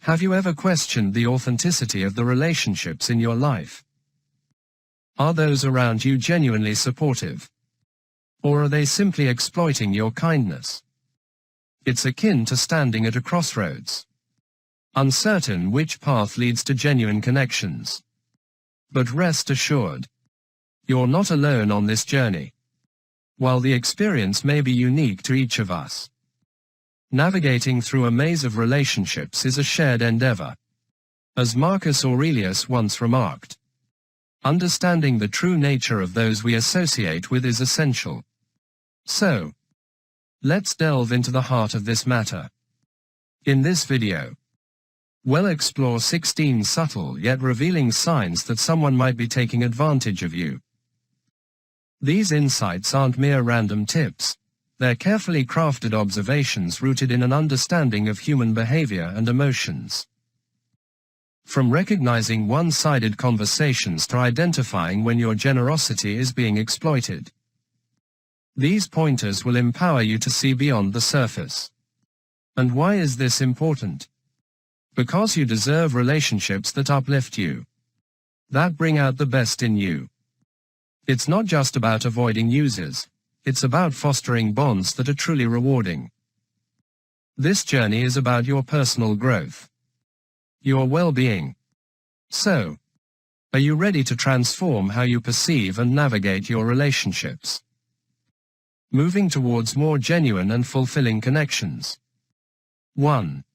Have you ever questioned the authenticity of the relationships in your life? Are those around you genuinely supportive? Or are they simply exploiting your kindness? It's akin to standing at a crossroads, uncertain which path leads to genuine connections. But rest assured, you're not alone on this journey. While the experience may be unique to each of us, navigating through a maze of relationships is a shared endeavor. As Marcus Aurelius once remarked, understanding the true nature of those we associate with is essential. So, let's delve into the heart of this matter. In this video, we'll explore 16 subtle yet revealing signs that someone might be taking advantage of you. These insights aren't mere random tips. They're carefully crafted observations rooted in an understanding of human behavior and emotions. From recognizing one-sided conversations to identifying when your generosity is being exploited, these pointers will empower you to see beyond the surface. And why is this important? Because you deserve relationships that uplift you, that bring out the best in you. It's not just about avoiding users. It's about fostering bonds that are truly rewarding. This journey is about your personal growth, your well-being. So, are you ready to transform how you perceive and navigate your relationships, moving towards more genuine and fulfilling connections? 1.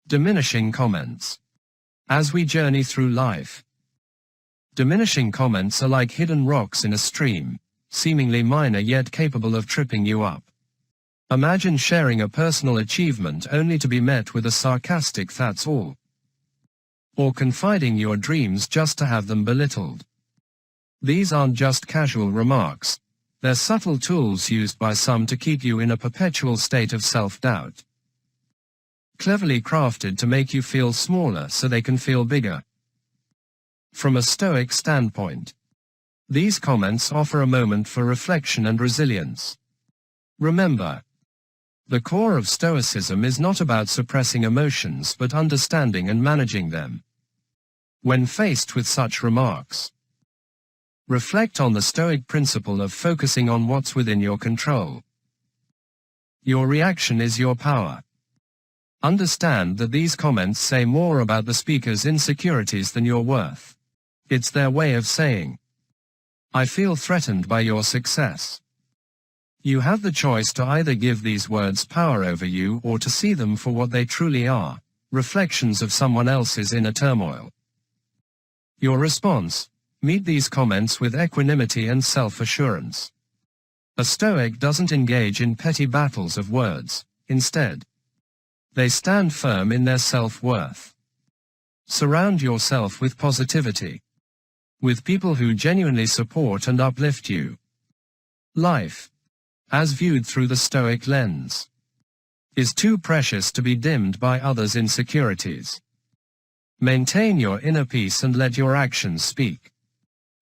Diminishing comments. As we journey through life, diminishing comments are like hidden rocks in a stream, seemingly minor yet capable of tripping you up. Imagine sharing a personal achievement only to be met with a sarcastic "that's all," or confiding your dreams just to have them belittled. These aren't just casual remarks. They're subtle tools used by some to keep you in a perpetual state of self-doubt, cleverly crafted to make you feel smaller so they can feel bigger. From a Stoic standpoint, these comments offer a moment for reflection and resilience. Remember, the core of Stoicism is not about suppressing emotions but understanding and managing them. When faced with such remarks, reflect on the Stoic principle of focusing on what's within your control. Your reaction is your power. Understand that these comments say more about the speaker's insecurities than your worth. It's their way of saying, "I feel threatened by your success." You have the choice to either give these words power over you or to see them for what they truly are, reflections of someone else's inner turmoil. Your response: meet these comments with equanimity and self-assurance. A Stoic doesn't engage in petty battles of words. Instead, they stand firm in their self-worth. Surround yourself with positivity, with people who genuinely support and uplift you. Life, as viewed through the Stoic lens, is too precious to be dimmed by others' insecurities. Maintain your inner peace and let your actions speak.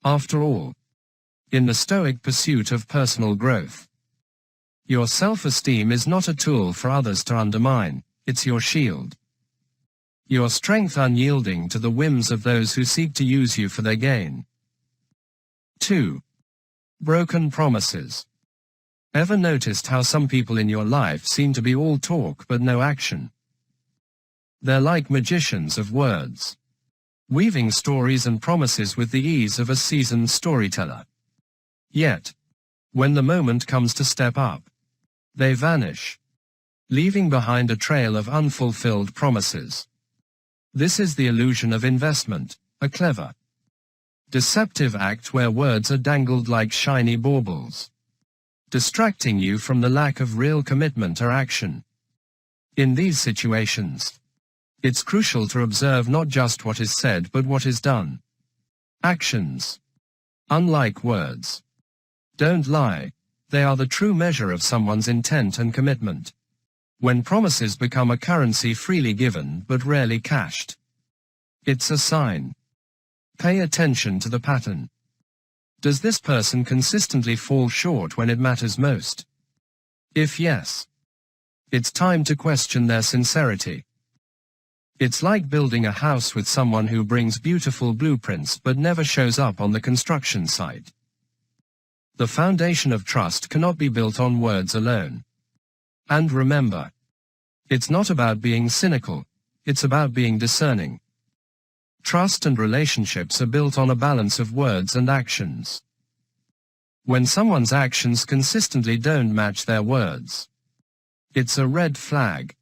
After all, in the Stoic pursuit of personal growth, your self-esteem is not a tool for others to undermine, it's your shield. Your strength unyielding to the whims of those who seek to use you for their gain. 2. Broken promises. Ever noticed how some people in your life seem to be all talk but no action? They're like magicians of words, weaving stories and promises with the ease of a seasoned storyteller. Yet, when the moment comes to step up, they vanish, leaving behind a trail of unfulfilled promises. This is the illusion of investment, a clever, deceptive act where words are dangled like shiny baubles, distracting you from the lack of real commitment or action. In these situations, it's crucial to observe not just what is said but what is done. Actions, unlike words, don't lie. They are the true measure of someone's intent and commitment. When promises become a currency freely given but rarely cashed, it's a sign. Pay attention to the pattern. Does this person consistently fall short when it matters most? If yes, it's time to question their sincerity. It's like building a house with someone who brings beautiful blueprints but never shows up on the construction site. The foundation of trust cannot be built on words alone. And remember, it's not about being cynical, it's about being discerning. Trust and relationships are built on a balance of words and actions. When someone's actions consistently don't match their words, it's a red flag.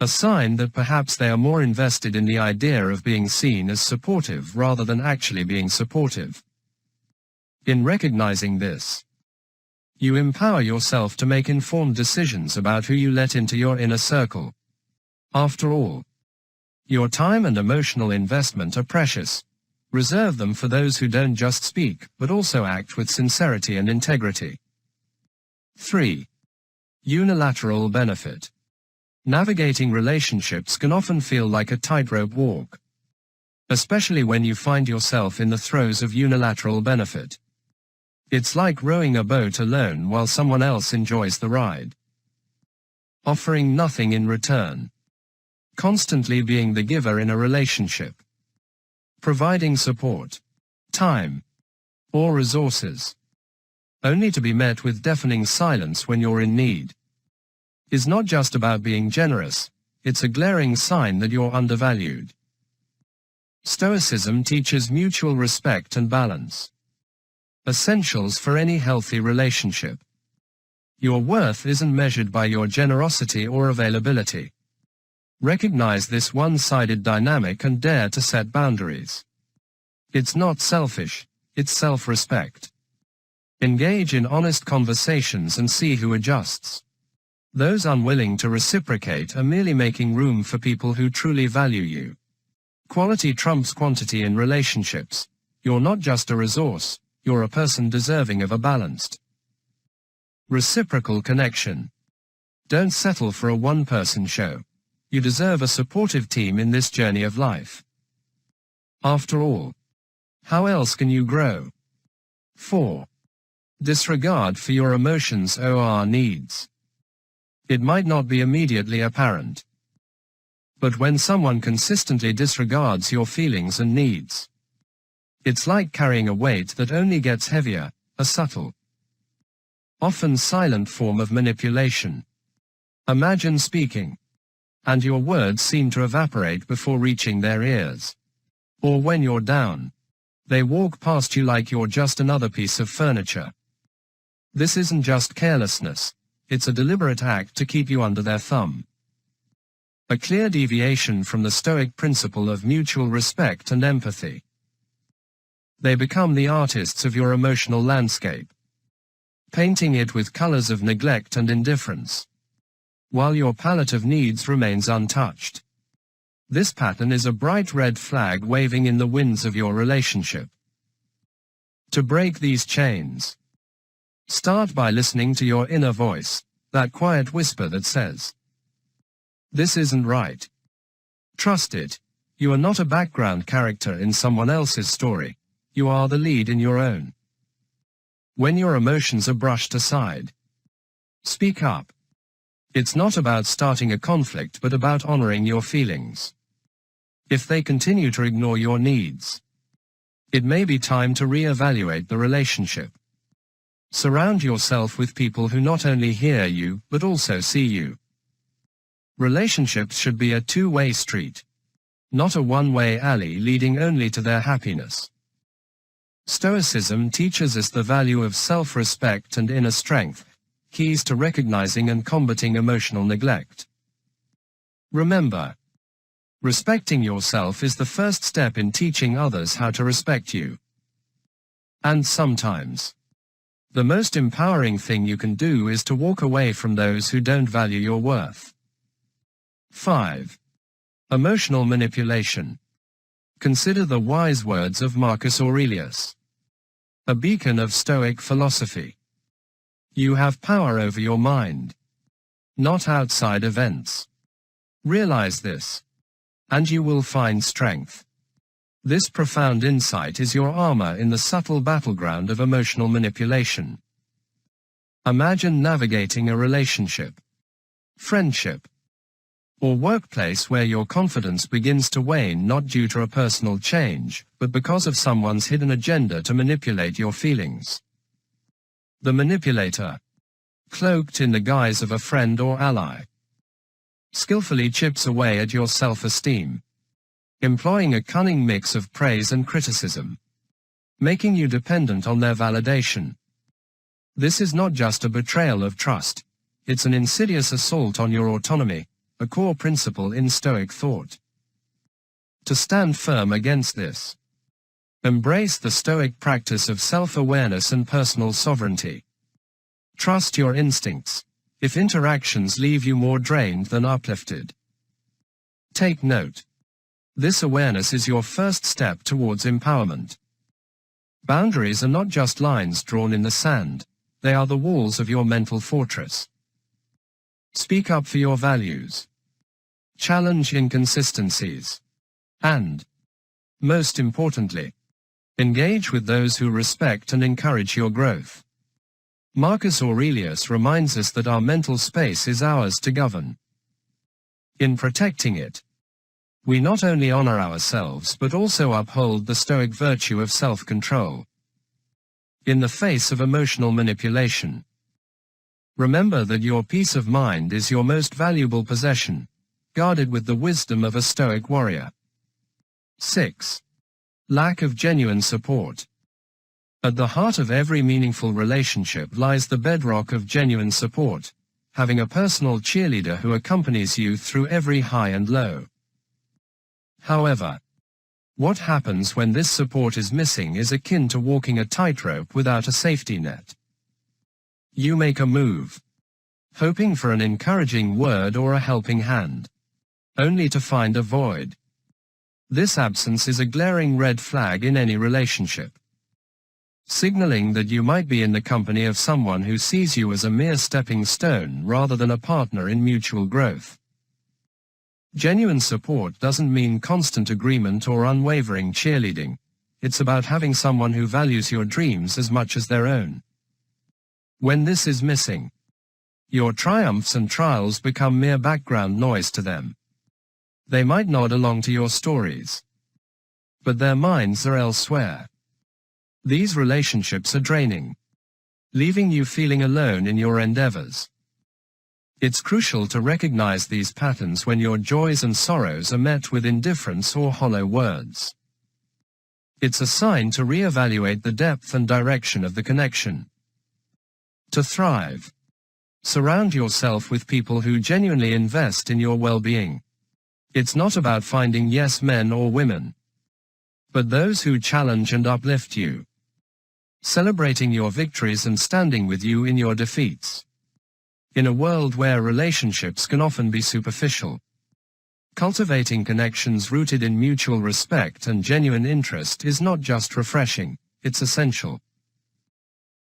A sign that perhaps they are more invested in the idea of being seen as supportive rather than actually being supportive. In recognizing this, you empower yourself to make informed decisions about who you let into your inner circle. After all, your time and emotional investment are precious. Reserve them for those who don't just speak, but also act with sincerity and integrity. 3. Unilateral benefit. Navigating relationships can often feel like a tightrope walk, especially when you find yourself in the throes of unilateral benefit. It's like rowing a boat alone while someone else enjoys the ride, offering nothing in return, constantly being the giver in a relationship, providing support, time, or resources, only to be met with deafening silence when you're in need, is not just about being generous, it's a glaring sign that you're undervalued. Stoicism teaches mutual respect and balance, essentials for any healthy relationship. Your worth isn't measured by your generosity or availability. Recognize this one-sided dynamic and dare to set boundaries. It's not selfish, it's self-respect. Engage in honest conversations and see who adjusts. Those unwilling to reciprocate are merely making room for people who truly value you. Quality trumps quantity in relationships. You're not just a resource, you're a person deserving of a balanced, reciprocal connection. Don't settle for a one-person show. You deserve a supportive team in this journey of life. After all, how else can you grow? 4. Disregard for your emotions or needs. It might not be immediately apparent, but when someone consistently disregards your feelings and needs, it's like carrying a weight that only gets heavier, a subtle, often silent form of manipulation. Imagine speaking, and your words seem to evaporate before reaching their ears. Or when you're down, they walk past you like you're just another piece of furniture. This isn't just carelessness, it's a deliberate act to keep you under their thumb. A clear deviation from the Stoic principle of mutual respect and empathy. They become the artists of your emotional landscape, painting it with colors of neglect and indifference, while your palette of needs remains untouched. This pattern is a bright red flag waving in the winds of your relationship. To break these chains, start by listening to your inner voice, that quiet whisper that says, "This isn't right." Trust it. You are not a background character in someone else's story. You are the lead in your own. When your emotions are brushed aside, speak up. It's not about starting a conflict but about honoring your feelings. If they continue to ignore your needs, it may be time to re-evaluate the relationship. Surround yourself with people who not only hear you but also see you. Relationships should be a two-way street, not a one-way alley leading only to their happiness. Stoicism teaches us the value of self-respect and inner strength, keys to recognizing and combating emotional neglect. Remember, respecting yourself is the first step in teaching others how to respect you. And sometimes, the most empowering thing you can do is to walk away from those who don't value your worth. 5. Emotional manipulation. Consider the wise words of Marcus Aurelius, a beacon of Stoic philosophy. You have power over your mind, not outside events. Realize this, and you will find strength. This profound insight is your armor in the subtle battleground of emotional manipulation. Imagine navigating a relationship, friendship, or workplace where your confidence begins to wane not due to a personal change, but because of someone's hidden agenda to manipulate your feelings. The manipulator, cloaked in the guise of a friend or ally, skillfully chips away at your self-esteem, employing a cunning mix of praise and criticism, making you dependent on their validation. This is not just a betrayal of trust, it's an insidious assault on your autonomy, a core principle in Stoic thought. To stand firm against this, embrace the Stoic practice of self-awareness and personal sovereignty. Trust your instincts, if interactions leave you more drained than uplifted. Take note. This awareness is your first step towards empowerment. Boundaries are not just lines drawn in the sand, they are the walls of your mental fortress. Speak up for your values. Challenge inconsistencies. And, most importantly, engage with those who respect and encourage your growth. Marcus Aurelius reminds us that our mental space is ours to govern. In protecting it, we not only honor ourselves but also uphold the Stoic virtue of self-control. In the face of emotional manipulation, remember that your peace of mind is your most valuable possession, guarded with the wisdom of a Stoic warrior. 6. Lack of genuine support. At the heart of every meaningful relationship lies the bedrock of genuine support, having a personal cheerleader who accompanies you through every high and low. However, what happens when this support is missing is akin to walking a tightrope without a safety net. You make a move, hoping for an encouraging word or a helping hand, only to find a void. This absence is a glaring red flag in any relationship, signaling that you might be in the company of someone who sees you as a mere stepping stone rather than a partner in mutual growth. Genuine support doesn't mean constant agreement or unwavering cheerleading. It's about having someone who values your dreams as much as their own. When this is missing, your triumphs and trials become mere background noise to them. They might nod along to your stories, but their minds are elsewhere. These relationships are draining, leaving you feeling alone in your endeavors. It's crucial to recognize these patterns when your joys and sorrows are met with indifference or hollow words. It's a sign to reevaluate the depth and direction of the connection. To thrive, surround yourself with people who genuinely invest in your well-being. It's not about finding yes men or women, but those who challenge and uplift you, celebrating your victories and standing with you in your defeats. In a world where relationships can often be superficial, cultivating connections rooted in mutual respect and genuine interest is not just refreshing, it's essential.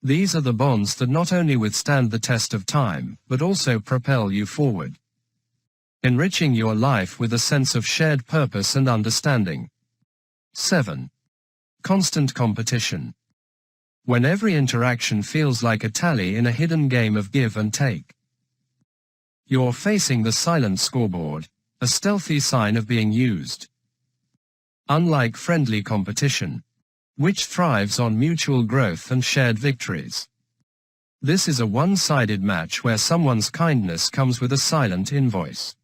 These are the bonds that not only withstand the test of time, but also propel you forward, enriching your life with a sense of shared purpose and understanding. 7. Constant competition. When every interaction feels like a tally in a hidden game of give and take, you're facing the silent scoreboard, a stealthy sign of being used. Unlike friendly competition, which thrives on mutual growth and shared victories, this is a one-sided match where someone's kindness comes with a silent invoice,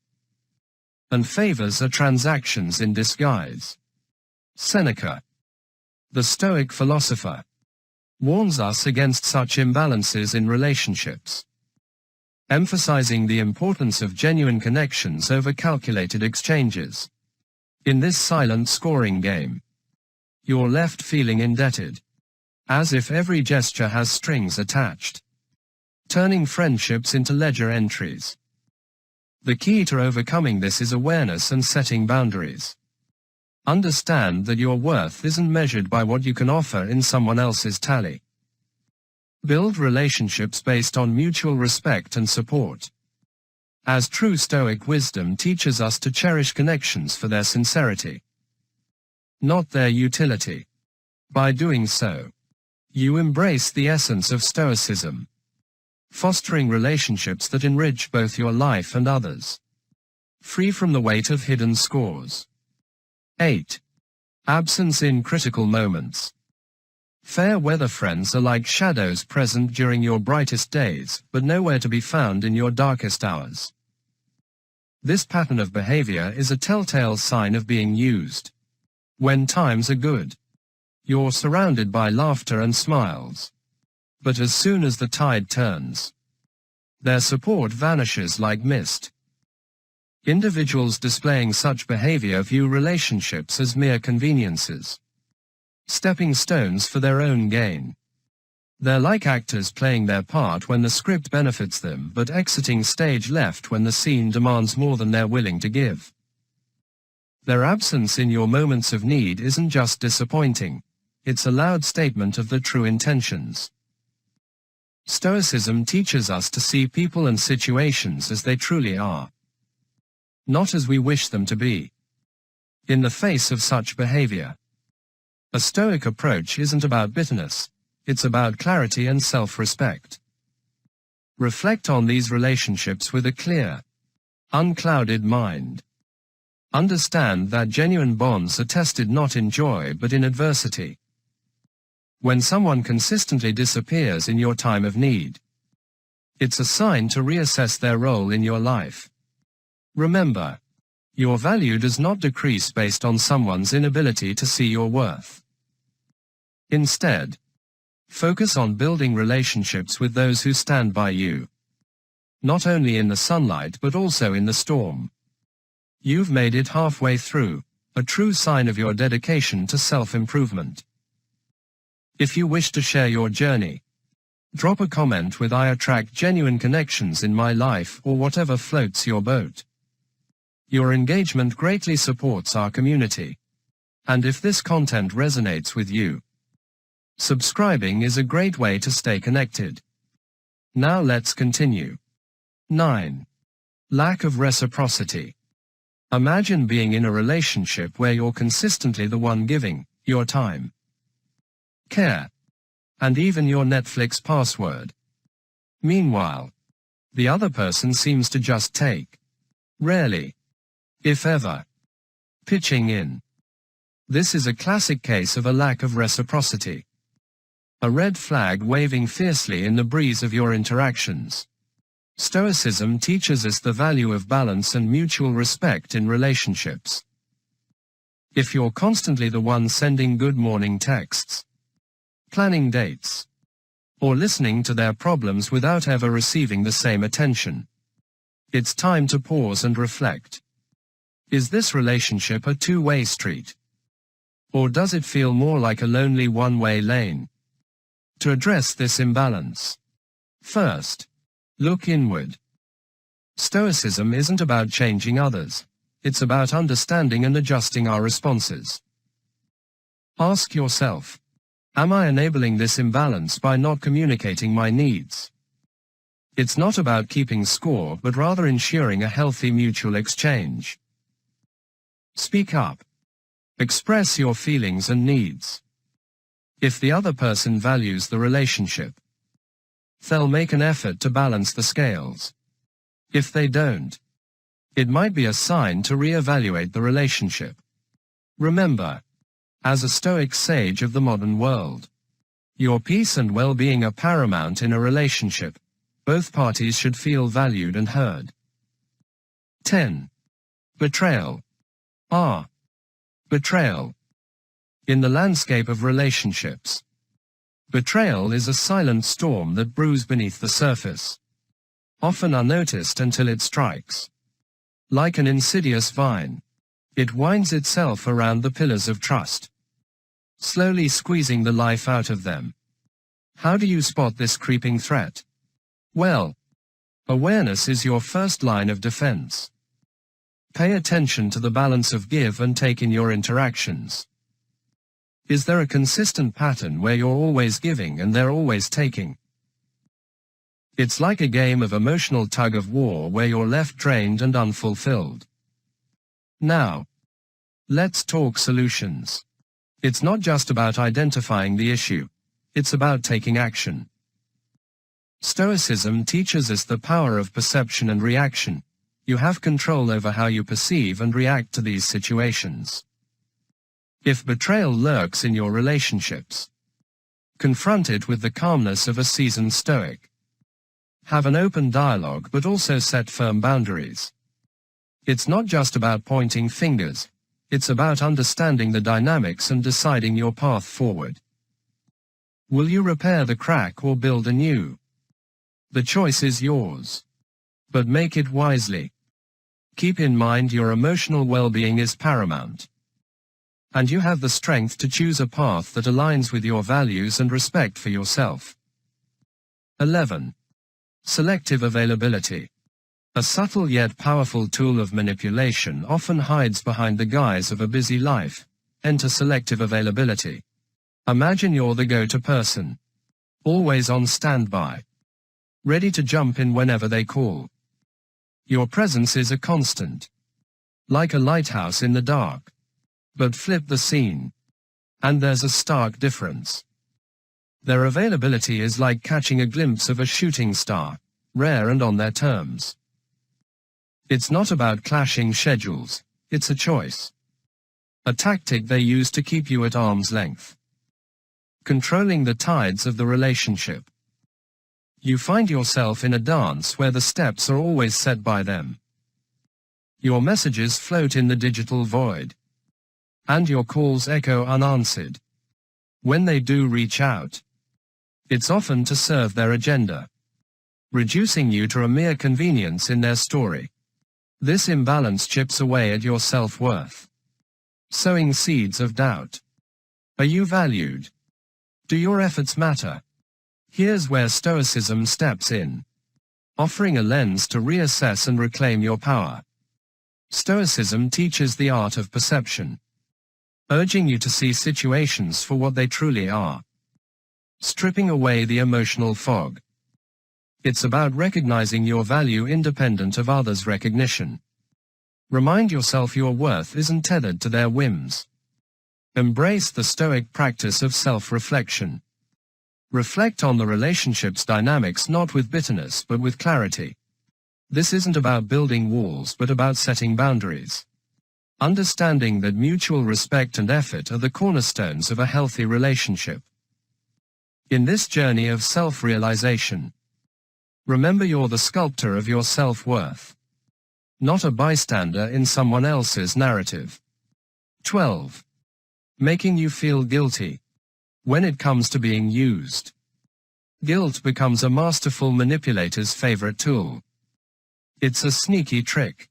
and favors are transactions in disguise. Seneca, the Stoic philosopher, warns us against such imbalances in relationships, emphasizing the importance of genuine connections over calculated exchanges. In this silent scoring game, you're left feeling indebted, as if every gesture has strings attached, turning friendships into ledger entries. The key to overcoming this is awareness and setting boundaries. Understand that your worth isn't measured by what you can offer in someone else's tally. Build relationships based on mutual respect and support, as true Stoic wisdom teaches us to cherish connections for their sincerity, not their utility. By doing so, you embrace the essence of Stoicism, fostering relationships that enrich both your life and others. free from the weight of hidden scores. 8. Absence in critical moments. Fair weather friends are like shadows present during your brightest days, but nowhere to be found in your darkest hours. This pattern of behavior is a telltale sign of being used. When times are good, you're surrounded by laughter and smiles. But as soon as the tide turns, their support vanishes like mist. Individuals displaying such behavior view relationships as mere conveniences, stepping stones for their own gain. They're like actors playing their part when the script benefits them, but exiting stage left when the scene demands more than they're willing to give. Their absence in your moments of need isn't just disappointing, it's a loud statement of their true intentions. Stoicism teaches us to see people and situations as they truly are, not as we wish them to be. In the face of such behavior, a Stoic approach isn't about bitterness, it's about clarity and self-respect. Reflect on these relationships with a clear, unclouded mind. Understand that genuine bonds are tested not in joy but in adversity. When someone consistently disappears in your time of need, it's a sign to reassess their role in your life. Remember, your value does not decrease based on someone's inability to see your worth. Instead, focus on building relationships with those who stand by you, not only in the sunlight but also in the storm. You've made it halfway through, a true sign of your dedication to self-improvement. If you wish to share your journey, drop a comment with "I attract genuine connections in my life" or whatever floats your boat. Your engagement greatly supports our community. And if this content resonates with you, subscribing is a great way to stay connected. Now let's continue. 9. Lack of reciprocity. Imagine being in a relationship where you're consistently the one giving your time, care, and even your Netflix password. Meanwhile, the other person seems to just take, rarely, if ever, pitching in. This is a classic case of a lack of reciprocity. A red flag waving fiercely in the breeze of your interactions. Stoicism teaches us the value of balance and mutual respect in relationships. If you're constantly the one sending good morning texts, planning dates, or listening to their problems without ever receiving the same attention, it's time to pause and reflect. Is this relationship a two-way street? Or does it feel more like a lonely one-way lane? To address this imbalance, first, look inward. Stoicism isn't about changing others, it's about understanding and adjusting our responses. Ask yourself, am I enabling this imbalance by not communicating my needs? It's not about keeping score but rather ensuring a healthy mutual exchange. Speak up. Express your feelings and needs. If the other person values the relationship, they'll make an effort to balance the scales. If they don't, it might be a sign to reevaluate the relationship. Remember, as a Stoic sage of the modern world, your peace and well-being are paramount in a relationship. Both parties should feel valued and heard. 10. Betrayal. Betrayal. In the landscape of relationships, betrayal is a silent storm that brews beneath the surface, often unnoticed until it strikes. Like an insidious vine, it winds itself around the pillars of trust, slowly squeezing the life out of them. How do you spot this creeping threat? Well, awareness is your first line of defense. Pay attention to the balance of give and take in your interactions. Is there a consistent pattern where you're always giving and they're always taking? It's like a game of emotional tug-of-war where you're left drained and unfulfilled. Now, let's talk solutions. It's not just about identifying the issue, it's about taking action. Stoicism teaches us the power of perception and reaction. You have control over how you perceive and react to these situations. If betrayal lurks in your relationships, confront it with the calmness of a seasoned Stoic. Have an open dialogue but also set firm boundaries. It's not just about pointing fingers, it's about understanding the dynamics and deciding your path forward. Will you repair the crack or build anew? The choice is yours. But make it wisely. Keep in mind your emotional well-being is paramount. And you have the strength to choose a path that aligns with your values and respect for yourself. 11. Selective availability. A subtle yet powerful tool of manipulation often hides behind the guise of a busy life. Enter selective availability. Imagine you're the go-to person. Always on standby. Ready to jump in whenever they call. Your presence is a constant. Like a lighthouse in the dark. But flip the scene. And there's a stark difference. Their availability is like catching a glimpse of a shooting star, rare and on their terms. It's not about clashing schedules, it's a choice. A tactic they use to keep you at arm's length. Controlling the tides of the relationship. You find yourself in a dance where the steps are always set by them. Your messages float in the digital void. And your calls echo unanswered. When they do reach out, it's often to serve their agenda, reducing you to a mere convenience in their story. This imbalance chips away at your self-worth, sowing seeds of doubt. Are you valued? Do your efforts matter? Here's where Stoicism steps in, offering a lens to reassess and reclaim your power. Stoicism teaches the art of perception, urging you to see situations for what they truly are, stripping away the emotional fog. It's about recognizing your value independent of others' recognition. Remind yourself your worth isn't tethered to their whims. Embrace the Stoic practice of self-reflection. Reflect on the relationship's dynamics not with bitterness but with clarity. This isn't about building walls but about setting boundaries. Understanding that mutual respect and effort are the cornerstones of a healthy relationship. In this journey of self-realization, remember you're the sculptor of your self-worth, not a bystander in someone else's narrative. 12. Making you feel guilty. When it comes to being used, guilt becomes a masterful manipulator's favorite tool. It's a sneaky trick,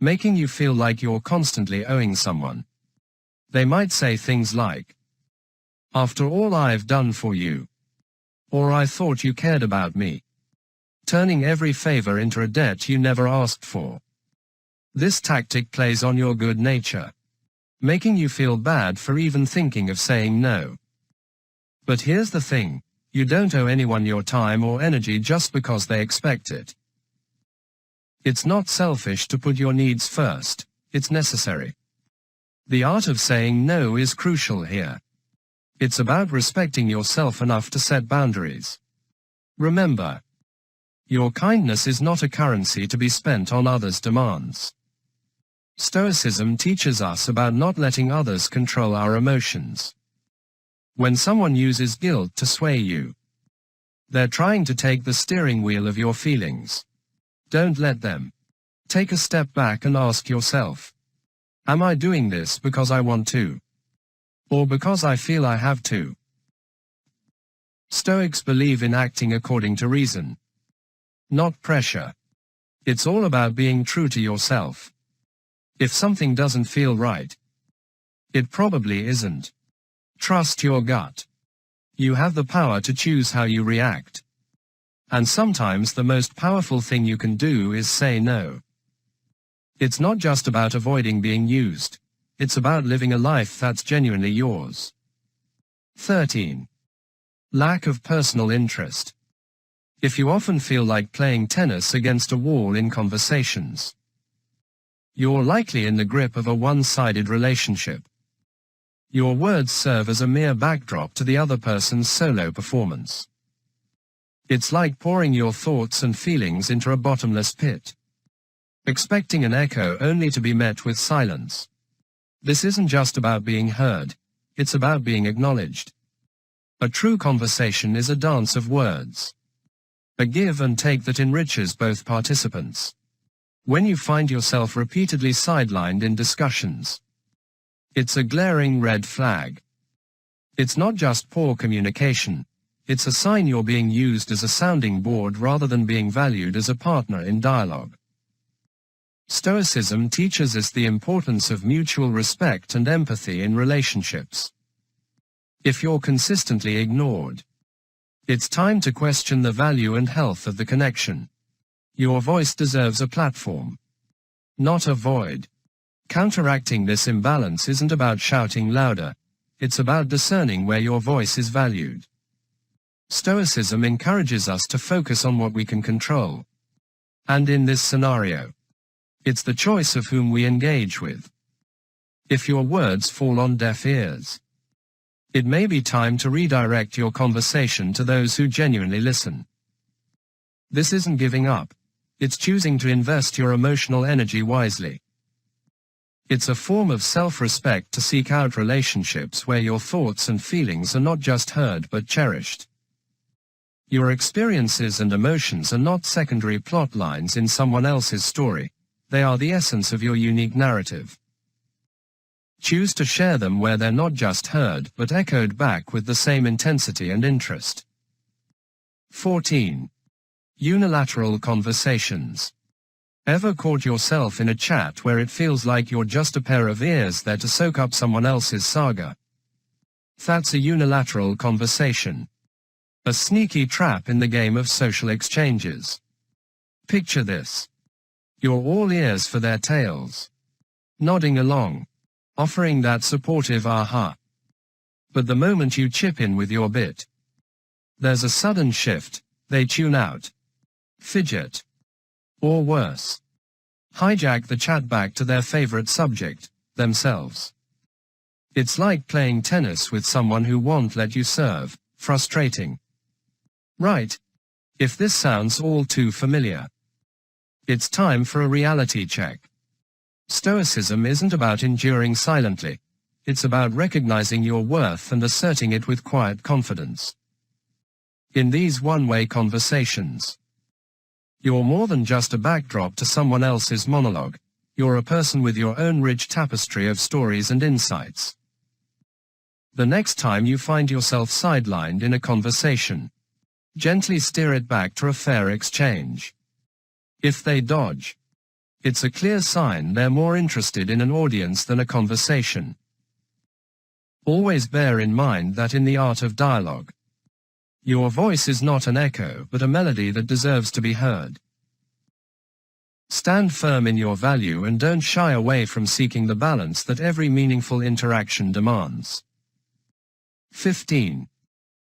making you feel like you're constantly owing someone. They might say things like, "After all I've done for you," or "I thought you cared about me," turning every favor into a debt you never asked for. This tactic plays on your good nature, making you feel bad for even thinking of saying no. But here's the thing, you don't owe anyone your time or energy just because they expect it. It's not selfish to put your needs first, it's necessary. The art of saying no is crucial here. It's about respecting yourself enough to set boundaries. Remember, your kindness is not a currency to be spent on others' demands. Stoicism teaches us about not letting others control our emotions. When someone uses guilt to sway you, they're trying to take the steering wheel of your feelings. Don't let them. Take a step back and ask yourself, am I doing this because I want to? Or because I feel I have to? Stoics believe in acting according to reason, not pressure. It's all about being true to yourself. If something doesn't feel right, it probably isn't. Trust your gut. You have the power to choose how you react. And sometimes the most powerful thing you can do is say no. It's not just about avoiding being used. It's about living a life that's genuinely yours. 13. Lack of personal interest. If you often feel like playing tennis against a wall in conversations, you're likely in the grip of a one-sided relationship. Your words serve as a mere backdrop to the other person's solo performance. It's like pouring your thoughts and feelings into a bottomless pit. expecting an echo only to be met with silence. This isn't just about being heard, it's about being acknowledged. A true conversation is a dance of words. A give and take that enriches both participants. When you find yourself repeatedly sidelined in discussions, it's a glaring red flag. It's not just poor communication, it's a sign you're being used as a sounding board rather than being valued as a partner in dialogue. Stoicism teaches us the importance of mutual respect and empathy in relationships. If you're consistently ignored, it's time to question the value and health of the connection. Your voice deserves a platform, not a void. Counteracting this imbalance isn't about shouting louder, it's about discerning where your voice is valued. Stoicism encourages us to focus on what we can control. And in this scenario, it's the choice of whom we engage with. If your words fall on deaf ears, it may be time to redirect your conversation to those who genuinely listen. This isn't giving up, it's choosing to invest your emotional energy wisely. It's a form of self-respect to seek out relationships where your thoughts and feelings are not just heard but cherished. Your experiences and emotions are not secondary plot lines in someone else's story, they are the essence of your unique narrative. Choose to share them where they're not just heard but echoed back with the same intensity and interest. 14. Unilateral conversations. Ever caught yourself in a chat where it feels like you're just a pair of ears there to soak up someone else's saga? That's a unilateral conversation. A sneaky trap in the game of social exchanges. Picture this. You're all ears for their tales, nodding along, offering that supportive aha. But the moment you chip in with your bit, there's a sudden shift, they tune out, fidget, or worse, hijack the chat back to their favorite subject, themselves. It's like playing tennis with someone who won't let you serve, frustrating. Right? If this sounds all too familiar, it's time for a reality check. Stoicism isn't about enduring silently, it's about recognizing your worth and asserting it with quiet confidence. In these one-way conversations, you're more than just a backdrop to someone else's monologue, you're a person with your own rich tapestry of stories and insights. The next time you find yourself sidelined in a conversation, gently steer it back to a fair exchange. If they dodge, it's a clear sign they're more interested in an audience than a conversation. Always bear in mind that in the art of dialogue, your voice is not an echo but a melody that deserves to be heard. Stand firm in your value and don't shy away from seeking the balance that every meaningful interaction demands. 15.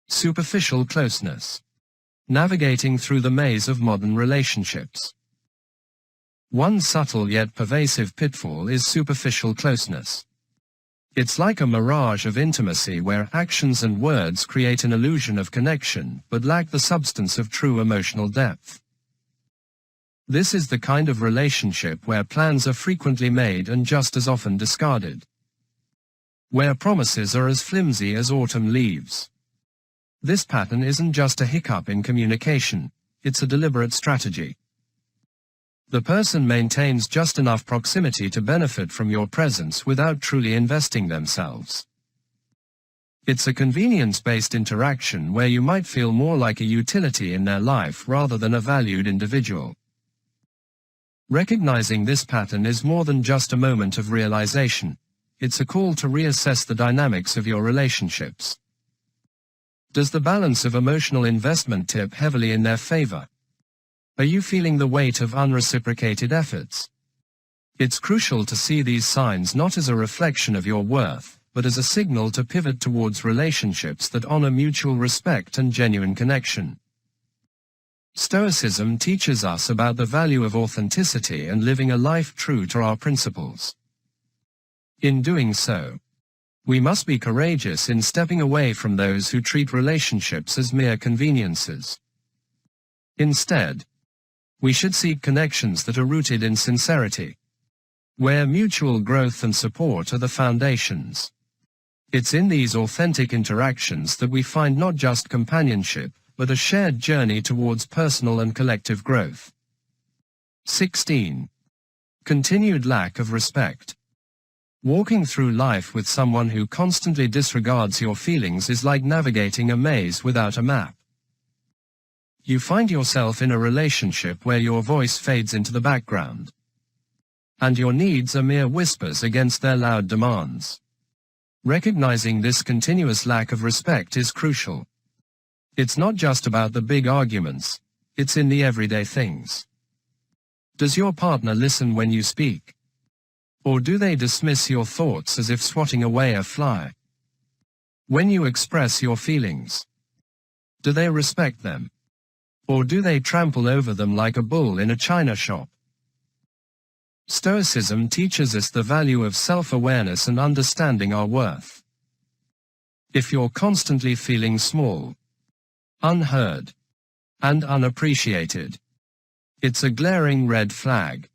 Superficial closeness. Navigating through the maze of modern relationships. One subtle yet pervasive pitfall is superficial closeness. It's like a mirage of intimacy where actions and words create an illusion of connection but lack the substance of true emotional depth. This is the kind of relationship where plans are frequently made and just as often discarded. Where promises are as flimsy as autumn leaves. This pattern isn't just a hiccup in communication, it's a deliberate strategy. The person maintains just enough proximity to benefit from your presence without truly investing themselves. It's a convenience-based interaction where you might feel more like a utility in their life rather than a valued individual. Recognizing this pattern is more than just a moment of realization, it's a call to reassess the dynamics of your relationships. Does the balance of emotional investment tip heavily in their favor? Are you feeling the weight of unreciprocated efforts? It's crucial to see these signs not as a reflection of your worth, but as a signal to pivot towards relationships that honor mutual respect and genuine connection. Stoicism teaches us about the value of authenticity and living a life true to our principles. In doing so, we must be courageous in stepping away from those who treat relationships as mere conveniences. Instead, We should seek connections that are rooted in sincerity, where mutual growth and support are the foundations. It's in these authentic interactions that we find not just companionship, but a shared journey towards personal and collective growth. 16. Continued lack of respect. Walking through life with someone who constantly disregards your feelings is like navigating a maze without a map. You find yourself in a relationship where your voice fades into the background, and your needs are mere whispers against their loud demands. Recognizing this continuous lack of respect is crucial. It's not just about the big arguments, it's in the everyday things. Does your partner listen when you speak? Or do they dismiss your thoughts as if swatting away a fly? When you express your feelings, do they respect them? Or do they trample over them like a bull in a china shop? Stoicism teaches us the value of self-awareness and understanding our worth. If you're constantly feeling small, unheard, and unappreciated, it's a glaring red flag.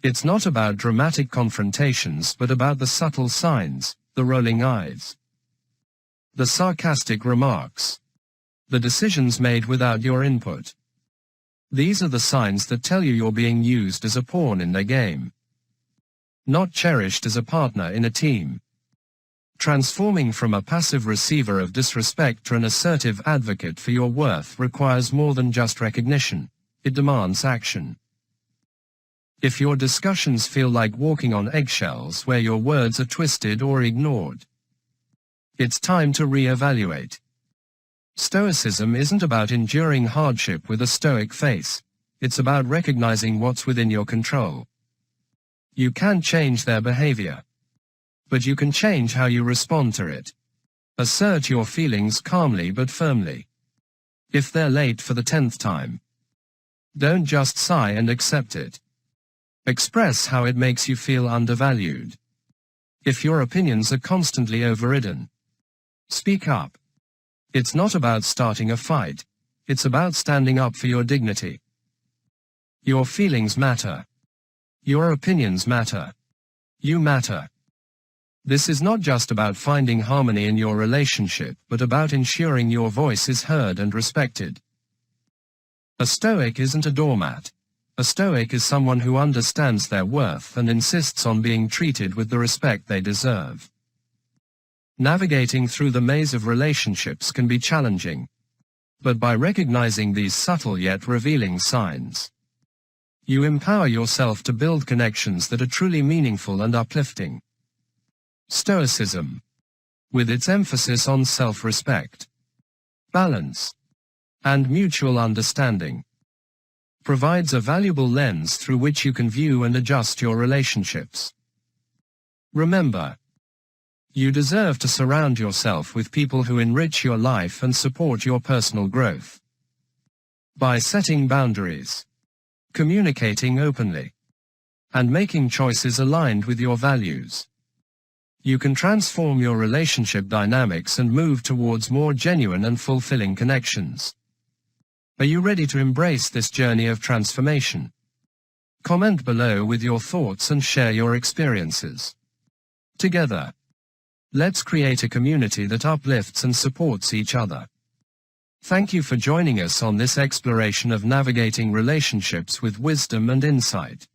It's not about dramatic confrontations but about the subtle signs, the rolling eyes, the sarcastic remarks, the decisions made without your input. These are the signs that tell you you're being used as a pawn in their game, not cherished as a partner in a team. Transforming from a passive receiver of disrespect to an assertive advocate for your worth requires more than just recognition. It demands action. If your discussions feel like walking on eggshells where your words are twisted or ignored, it's time to re-evaluate. Stoicism isn't about enduring hardship with a stoic face. It's about recognizing what's within your control. You can't change their behavior, but you can change how you respond to it. Assert your feelings calmly but firmly. If they're late for the 10th time, don't just sigh and accept it. Express how it makes you feel undervalued. If your opinions are constantly overridden, speak up. It's not about starting a fight. It's about standing up for your dignity. Your feelings matter. Your opinions matter. You matter. This is not just about finding harmony in your relationship, but about ensuring your voice is heard and respected. A Stoic isn't a doormat. A Stoic is someone who understands their worth and insists on being treated with the respect they deserve. Navigating through the maze of relationships can be challenging, but by recognizing these subtle yet revealing signs, you empower yourself to build connections that are truly meaningful and uplifting. Stoicism, with its emphasis on self-respect, balance, and mutual understanding, provides a valuable lens through which you can view and adjust your relationships. Remember, you deserve to surround yourself with people who enrich your life and support your personal growth. By setting boundaries, communicating openly, and making choices aligned with your values, you can transform your relationship dynamics and move towards more genuine and fulfilling connections. Are you ready to embrace this journey of transformation? Comment below with your thoughts and share your experiences. Together, let's create a community that uplifts and supports each other. Thank you for joining us on this exploration of navigating relationships with wisdom and insight.